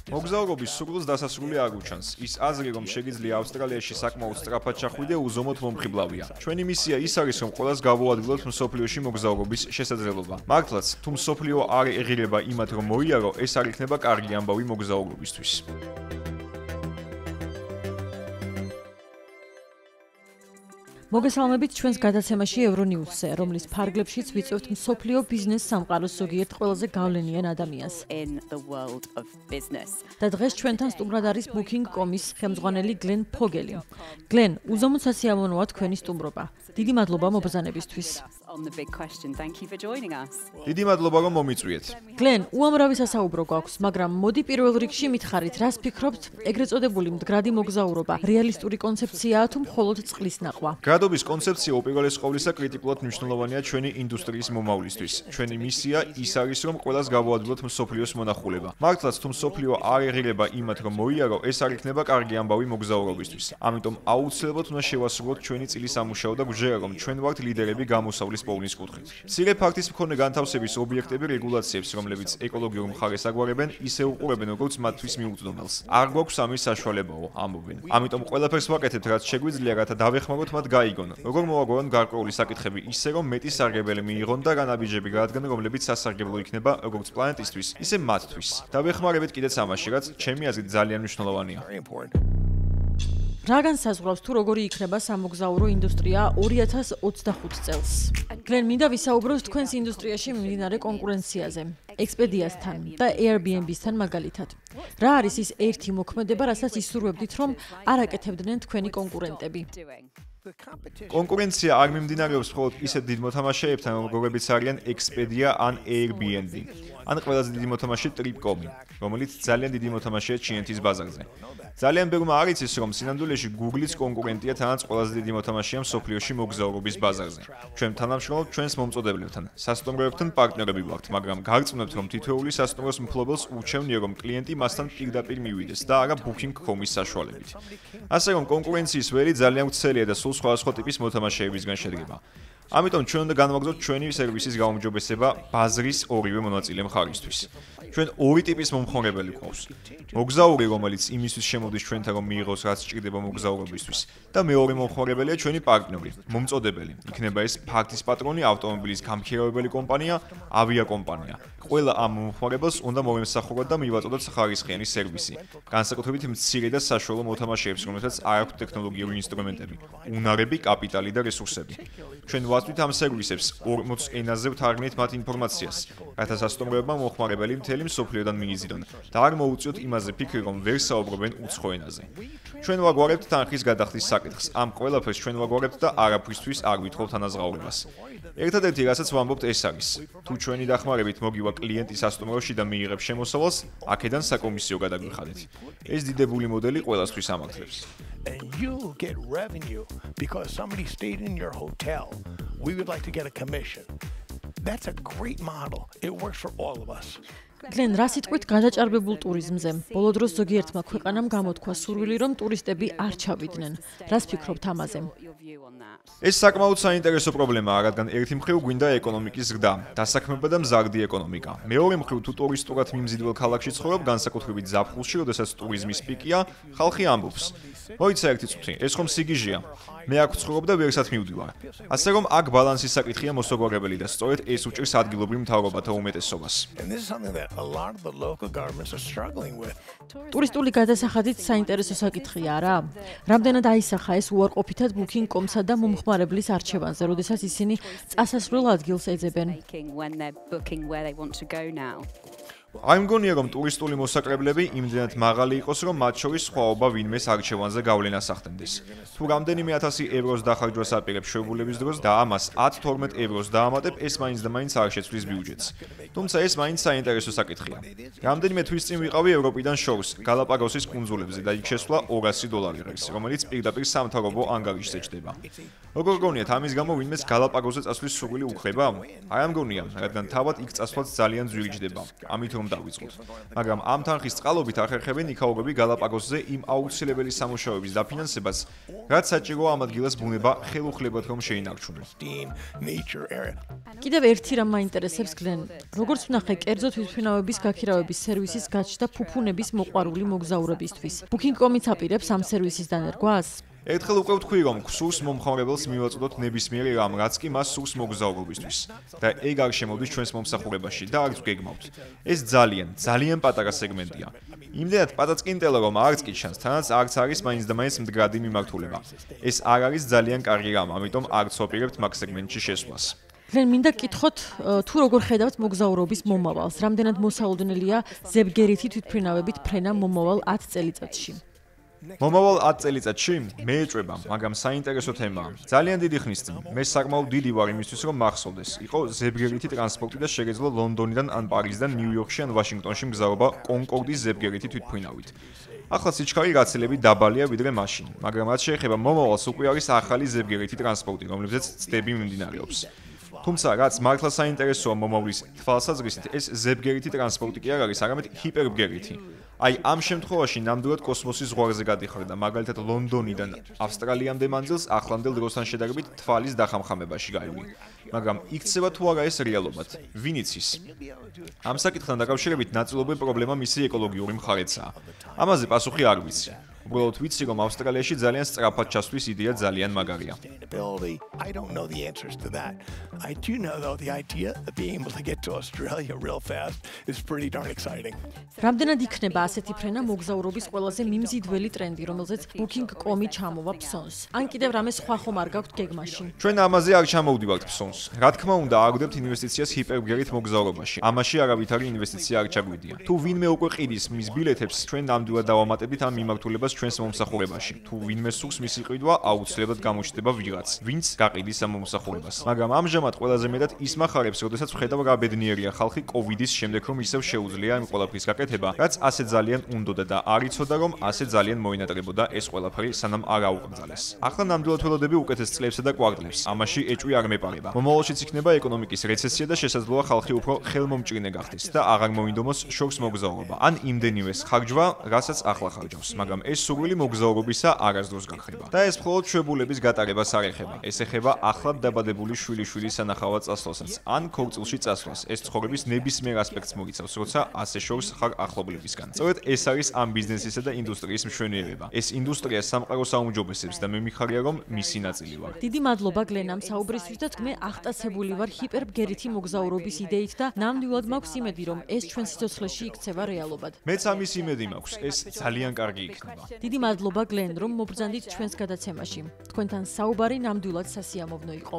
მოგზაურობის სურვილს დასასრული არ უჩანს. ის აზრი, რომ შეგიძლია ავსტრალიაში საკმაოდ სწრაფად ჩახვიდე, უზომოდ მომხიბლავია. ჩვენი მისია ის არის, რომ ყველას გავუადგილოთ მსოფლიოში მოგზაურობის შესაძლებლობა. მართლაც, თუ მსოფლიო არ ეღირება იმათ, რომ მოიარო, ეს არ იქნება კარგი ამბავი მოგზაურობისთვის. მოგესალმებით ჩვენს გადაცემაში ევრონიუსზე, რომლის ფარგლებშიც ვიწევთ მსოფლიო ბიზნეს სამყაროს ზოგიერთ ყველაზე გავლენიან ადამიანს. და დღეს ჩვენთან სტუმრად არის Booking.com-ის ხელმძღვანელი გლენ ფოგელი. გლენ, უზომოდ სასიამოვნოა თქვენი სტუმრობა. დიდი მადლობა მობრძანებისთვის. დიდი მადლობა რომ მომიწვიეთ. გლენ, უამრავი სასაუბრო გვაქვს, მაგრამ მოდი პირველ რიგში მითხარით, რას ფიქრობთ, ეგრეთ წოდებული მდგრადი მოგზაურობა რეალისტური კონცეფციაა თუ მხოლოდ წყლის ნახვა? მდგრადობის კონცეფცია უპირველეს ყოვლისა კრიტიკულად მნიშვნელოვანია ჩვენი ინდუსტრიის მომავლისთვის. ჩვენი მისია ის არის, რომ ყველას გავუადგილოთ მსოფლიოს მონახულება. მართლაც, თუ მსოფლიო არ ეღირება იმათ, რომ მოიარო, ეს არ იქნება კარგი ამბავი მოგზაურობისთვის. ამიტომ აუცილებლად უნდა შევასრულოთ ჩვენი წილის სამუშაო და გვჟერა, რომ ჩვენ ვართ ლიდერები გამოსავლის პოვნის კუთხით. მცირე ფაქტის მქონე განთავსების ობიექტები რეგულაციებს, რომლებიც ეკოლოგიურ მხარეს აგვარებენ, ისე უყურებენ, როგორც მათთვის მიუწვდომელს. არ გვაქვს ამის საშუალებაო, ამბობენ. ამიტომ ყველაფერს ვაკეთებთ, რაც შეგვიძლია, რათა დავეხმაროთ მათ გაიგონ, როგორ მოვაგვარონ გარკვეული საკითხები ისე, რომ მეტი სარგებელი მიიღონ და განაბიჯები გაადგენ, რომლებიც სასარგებლო იქნება როგორც პლანეტისთვის, ისე მათთვის. დავეხმარებით კიდეც ამაში, რაც ჩემი აზრით ძალიან მნიშვნელოვანია. რა განსაზღვრავს თუ როგორი იქნება სამოგზაურო ინდუსტრია 2025 წელს? გლენ, მინდა ვისაუბროთ თქვენს ინდუსტრიაში მიმდინარე კონკურენციაზე, ექსპედიასთან და Airbnb-სთან მაგალითად. რა არის ის ერთი მოქმედება, რასაც ისურვებდით, რომ არ აკეთებდნენ თქვენი კონკურენტები? კონკურენცია არ მიმდინარეობს მხოლოდ ისეთ დიდ მოთამაშეებთან, როგორებიც არიან Expedia ან Airbnb. ან ყველაზე დიდი მოთამაშე Trip.com, რომელიც ძალიან დიდი მოთამაშეა ჩინეთის ბაზარზე. ძალიან ბევრმა არ იცის, რომ სინამდვილეში Google-იც კონკურენტია თანაც ყველაზე დიდი მოთამაშეა მსოფლიოში მოგზაურობის ბაზარზე. ჩვენ თანამშრომლობთ ჩვენს მომწოდებლებთან, სასტუმროებთან პარტნიორები ვართ, მაგრამ გარწმუნებთ, რომ თითოეული სასტუმროს მფლობელს ურჩევნია, რომ კლიენტი მასთან პირდაპირ მივიდეს და არა Booking.com-ის საშუალებით. ასე რომ კონკურენციის ველი ძალიან ვრცელია და სულ სხვადასხვა ტიპის მოთამაშეებისგან შედგება. ამიტომ ჩვენ უნდა განვაგრძოთ ჩვენი სერვისის გაუმჯობესება ბაზრის ორივე მონაწილე მხარისთვის. ჩვენ ორი ტიპის მომხმარებელი გვყავს. მოგზაური, რომელიც იმისთვის შემოდის ჩვენთან, რომ მიიღოს რაც სჭირდება მოგზაურობისთვის, და მეორე მომხმარებელია ჩვენი პარტნიორი, მომწოდებელი. იქნება ეს ფაქტის პატრონი, ავტომობილის გამქირავებელი კომპანია, ავიაკომპანია. ყველა ამ მომხმარებელს უნდა მოვემსახუროთ და მივაწოდოთ ხარისხიანი სერვისი. განსაკუთრებით მცირე და საშუალო მოთამაშეებს, რომელთაც არ აქვთ ტექნოლოგიური ინსტრუმენტები, უნარები, კაპიტალი და რესურსები. ჩვენ ვაწვდით ამ სერვისებს 40 ენაზე ვთარგმნით მათ ინფორმაციას, რათა სასტუმროებმა მომხმარებელი მთელი მსოფლიოდან მიიზიდონ და არ მოუწიოთ იმაზე ფიქრი, რომ ვერ საუბრობენ უცხო ენაზე. ჩვენ ვაგვარებთ თანხის გადახდის საკითხს. ამ ყველაფერს ჩვენ ვაგვარებთ და არაფრისთვის არ ვითხოვთ ანაზღაურებას. ერთადერთი, რასაც ვამბობთ, ეს არის: თუ ჩვენი დახმარებით მოგივა კლიენტი სასტუმროში და მიიღებს შემოსავალს, აქედან საკომისიო გადაგვიხადეთ. ეს დიდებული მოდელი ყველასთვის ამართლებს. And you get revenue because somebody stayed in your hotel. We would like to get a commission. That's a great model. It works for all of us. გლენ, რა სიტყვით გადაჭარბებულ ტურიზმზე? ბოლო დროს ზოგიერთმა ქვეყანამ გამოთქვა სურვილი, რომ ტურისტები არ ჩავიდნენ. რას ფიქრობთ ამაზე? ეს საკმაოდ საინტერესო პრობლემაა, რადგან ერთი მხრივ გვინდა ეკონომიკის ზრდა, დასაქმება და მზარდი ეკონომიკა. მეორე მხრივ, თუ ტურისტულად მიმზიდველ ქალაქში ცხოვრობ, განსაკუთრებით ზაფხულში, როდესაც ტურიზმის პიკია, ხალხი ამბობს: მოიცა ერთი წუთი, ეს ხომ სიგიჟეა. მე აქ ვცხოვრობ და ვერსად მივდივარ. ასე რომ აქ ბალანსის საკითხია მოსაგვარებელი და სწორედ ეს უჭირს ადგილობრივ მთავრობათა უმეტესობას. ტურისტული გადასახადით საინტერესო საკითხია რა? რამდენად აისახა ეს უარყოფითად Booking.com-სა და მომხმარებლის არჩევანზე, როდესაც ისინი წასასვლელ ადგილს ეძებენ? არ მგონია, რომ ტურისტული მოსაკრებლები იმდენად მაღალი იყოს, რომ მათ შორის სხვაობა ვინმეს არჩევანზე გავლენას ახდენდეს. თუ რამდენიმე 1000 ევროს დახარჯვას აპირებ შეურულების დროს და ამას 10-12 ევროს დაამატებ, ეს მაინც და მაინც არ შეცვლის ბიუჯეტს. თუმცა ეს მაინც საინტერესო საკითხია. რამდენიმე თვის წინ ვიყავი ევროპიდან შორს, გალაპაგოსის კუნძულებზე და იქ შესვლა $200 ღირს, რომელიც პირდაპირ სამთავრობო ანგარიშზე ჩდება. როგორ გონიათ, ამის გამო ვინმეს გალაპაგოსზე წასვლის სურვილი უხრება? არ ამგონია, რადგან თავად იქ წასვლაც ძალიან ძვირი ჯდება. ამიტომ რომ დავიწყოთ. მაგრამ ამ თანხის წყალობით ახერხებენ იქაურები გალაპაგოსზე იმ აუცილებელი სამუშაოების დაფინანსებას, რაც საჭიროა ამ ადგილას ბუნება ხელუხლებად რომ შეინარჩუნოს. კიდევ ერთი რამ მაინტერესებს გლენ. როგორც ვნახე, კერძო თვითმფრინავების გაქირავების სერვისის გაჩნდა ფუფუნების მოყვარული მოგზაურებისთვის. Booking.com-იც აპირებს ამ სერვისის დანერგვას? ერთხელ უკვე ვთქვი, რომ გსურს მომხმარებელს მივაწოდოთ ნებისმიერი რამ, რაც კი მას სურს მოგზაურობისთვის. და ეგ არ შემოდის ჩვენს მომსახურებაში და არც გეგმავთ. ეს ძალიან პატარა სეგმენტია. იმდენად პატაწკინტელო, რომ არც კი ჩანს, თანაც არც არის მაინც და მაინც მდგრადი მიმართულება. ეს არ არის ძალიან კარგი რამ, ამიტომ არც ვაპირებთ მაგ სეგმენტში შესვლას. გლენ, მინდა გკითხოთ, თუ როგორ ხედავთ მოგზაურობის მომავალს? რამდენად მოსაოდნელია ზებგერითი თვითმფრინავებით ფრენა მომავალ 10 წელიწადში? მომავალ 10 წელიწადში მე ეჭვება, მაგრამ საინტერესო თემაა. ძალიან დიდი ხნის წინ მე საკმაოდ დიდი ვარ იმისთვის, რომ მახსოვდეს, იყო ზებგერითი ტრანსპორტი და შეგეძლო ლონდონიდან ან პარიზიდან ნიუ-იორკში ან ვაშინგტონში მგზავრობა კონკორდის ზებგერითი თვითმფრინავით. ახლა სიჩქარე გაცილებით დაბალია ვიდრე მაშინ, მაგრამ რაც შეეხება მომავალს, უკვე არის ახალი ზებგერითი ტრანსპორტი, რომლებზეც ცდები მიმდინარეობს. თუმცა რაც მართლა საინტერესოა მომავლის თვალსაზრისით, ეს ზებგერითი ტრანსპორტი კი არ არის, არამედ ჰიპერბგერითი. აი ამ შემთხვევაში ნამდვილად კოსმოსის ზღვარზე გადიხარდა, მაგალითად ლონდონიდან ავსტრალიამდე მანძილს ახლანდელ დროსთან შედარებით თვალის დახამხამებაში გაივლის. მაგრამ იქცევა თუ არა ეს რეალობად? ვინ იცის? ამ საკითხთან დაკავშირებით ნაწილობრივ პრობლემა მისი ეკოლოგიური მხარეცაა. ამაზე პასუხი არ ვიცი. უბრალოდ ვიცი, რომ ავსტრალიაში ძალიან სწრაფად ჩასვლის იდეა ძალიან მაგარია. I don't know the answers to that. I do know though the idea of being able to get to Australia real fast is pretty darn exciting. რამდენად იქნება ასეთი ფრენა მოგზაურობის ყველაზე მიმზიდველი ტრენდი, რომელზეც Booking.com-ი ჩამოვა ფსონს? ან კიდევ რამე სხვა ხომ არ გაქვთ გეგმაში? ჩვენ ამაზე არ ჩამოვდივართ ფსონს. რა თქმა უნდა, აგვდებთ ინვესტიციას ჰიპერბგერით მოგზაურობაში. ამაში არავითარი ინვესტიცია არ ჩაგვიდია. თუ ვინმე უკვე ყიდის მის ბილეთებს, ჩვენ ნამდვილად დავამატებთ ამ მიმართულებას ჩვენს მომსახურებაში. თუ ვინმე სურს მისი ყიდვა, აუცილებლად გამოჩნდება ვიღაც, ვინც გაყიდის ამ მომსახურებას. მაგრამ ამჟამად ყველაზე მეტად ის מחარებს, როდესაც ვხედავ რა ბედნიერია ხალხი კოვიდის შემდეგ, რომ ისევ შეუძლია იმ ყველაფრის გაკეთება, რაც ასე ძალიან უნდოდა და არ იცოდა, რომ ასე ძალიან მოინატრებოდა ეს ყველაფერი, სანამ არ აუკრძალეს. ახლა ნამდვილად ველოდები უკეთეს წლებსა და კვარტლებს. ამაში ეჭვი არ მეპარება. მომავალშიც იქნება ეკონომიკის რეცესია და შესაძლოა ხალხი უფრო ხელმომჭრინე გახდეს და აღარ მოინდომოს შორს მოგზაურობა. ან იმდენივე ხარჯვა, რასაც ახლა ხარჯავს, მაგრამ ეს სურვილი მოგზაურობისა არასდროს გახდება. და ეს მხოლოდ შვებულების გატარებას არ ეხება. ეს ეხება ახლად დაბადებული შვილიშვილის სანახავად წასვლასაც, ან ქორწილში წასვლას. ეს ცხოვრების ნებისმიერ ასპექტს მოიცავს, როცა ასე შორს ხარ ახლობლებისგან. სწორედ ეს არის ამ ბიზნესისა და ინდუსტრიის მშვენიერება. ეს ინდუსტრია სამყაროს აუმჯობესებს და მე მიხარია, რომ მისი ნაწილი ვარ. დიდი მადლობა გლენამ საუბრისთვის და მე აღტაცებული ვარ ჰიპერბგერითი მოგზაურობის იდეით და ნამდვილად მაქვს იმედი, რომ ეს ჩვენ სიცოცხლეში იქცევა რეალობად. მეც ამის იმედი მაქვს, ეს ძალიან კარგი იქნება. დიდი მადლობა გლენ, რომ მობრძანდით ჩვენს გადაცემაში. თქვენთან საუბარი ნამდვილად სასიამოვნო იყო.